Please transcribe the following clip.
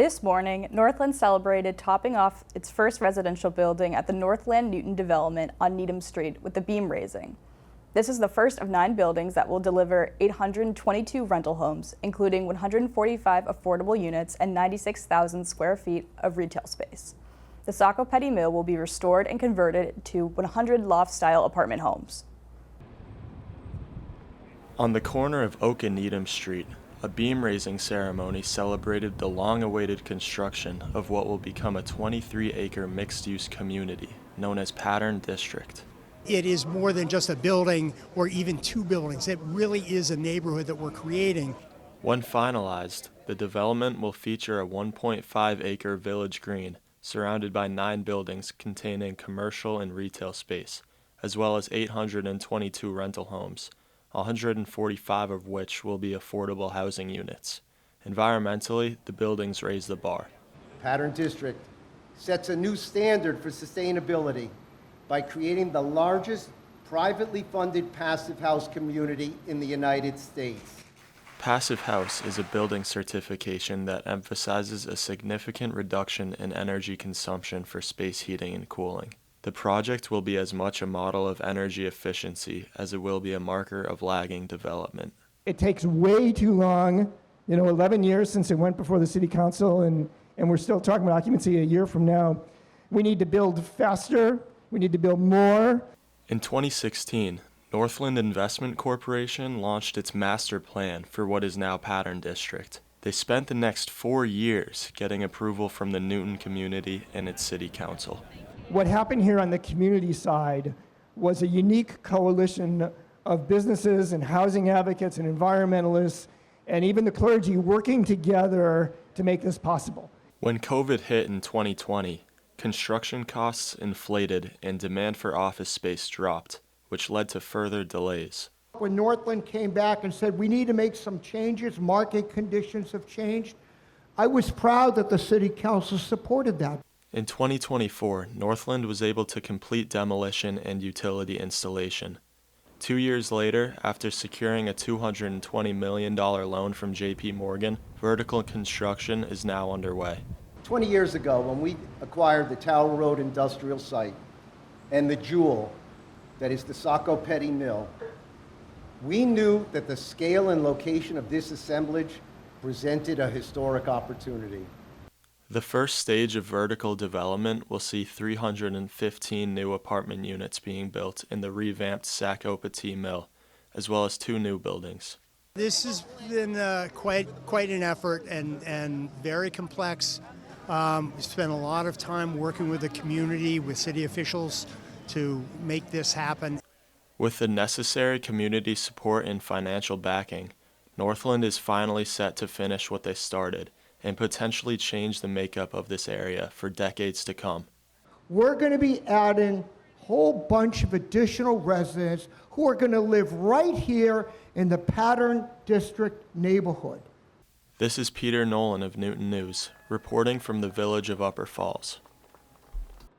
This morning, Northland celebrated topping off its first residential building at the Northland Newton Development on Needham Street with the beam raising. This is the first of 9 buildings that will deliver 822 rental homes, including 145 affordable units and 96,000 square feet of retail space. The Saco Pettee Mill will be restored and converted to 100 loft-style apartment homes. On the corner of Oak and Needham Street, a beam raising ceremony celebrated the long-awaited construction of what will become a 23-acre mixed-use community known as Pattern District. It is more than just a building or even 2 buildings. It really is a neighborhood that we're creating. When finalized, the development will feature a 1.5-acre village green surrounded by 9 buildings containing commercial and retail space, as well as 822 rental homes, 145 of which will be affordable housing units. Environmentally, the buildings raise the bar. Pattern District sets a new standard for sustainability by creating the largest privately funded passive house community in the United States. Passive House is a building certification that emphasizes a significant reduction in energy consumption for space heating and cooling. The project will be as much a model of energy efficiency as it will be a marker of lagging development. It takes way too long, 11 years since it went before the city council, and we're still talking about occupancy a year from now. We need to build faster. We need to build more. In 2016, Northland Investment Corporation launched its master plan for what is now Pattern District. They spent the next 4 years getting approval from the Newton community and its city council. What happened here on the community side was a unique coalition of businesses and housing advocates and environmentalists and even the clergy working together to make this possible. When COVID hit in 2020, construction costs inflated and demand for office space dropped, which led to further delays. When Northland came back and said, we need to make some changes, market conditions have changed, I was proud that the city council supported that. In 2024, Northland was able to complete demolition and utility installation. 2 years later, after securing a $220 million loan from J.P. Morgan, vertical construction is now underway. 20 years ago, when we acquired the Tower Road industrial site and the jewel that is the Saco Pettee Mill, we knew that the scale and location of this assemblage presented a historic opportunity. The first stage of vertical development will see 315 new apartment units being built in the revamped Saco Pettee Mill, as well as 2 new buildings. This has been quite an effort and very complex. We spent a lot of time working with the community, with city officials to make this happen. With the necessary community support and financial backing, Northland is finally set to finish what they started and potentially change the makeup of this area for decades to come. We're going to be adding a whole bunch of additional residents who are going to live right here in the Pattern District neighborhood. This is Peter Nolan of Newton News, reporting from the village of Upper Falls.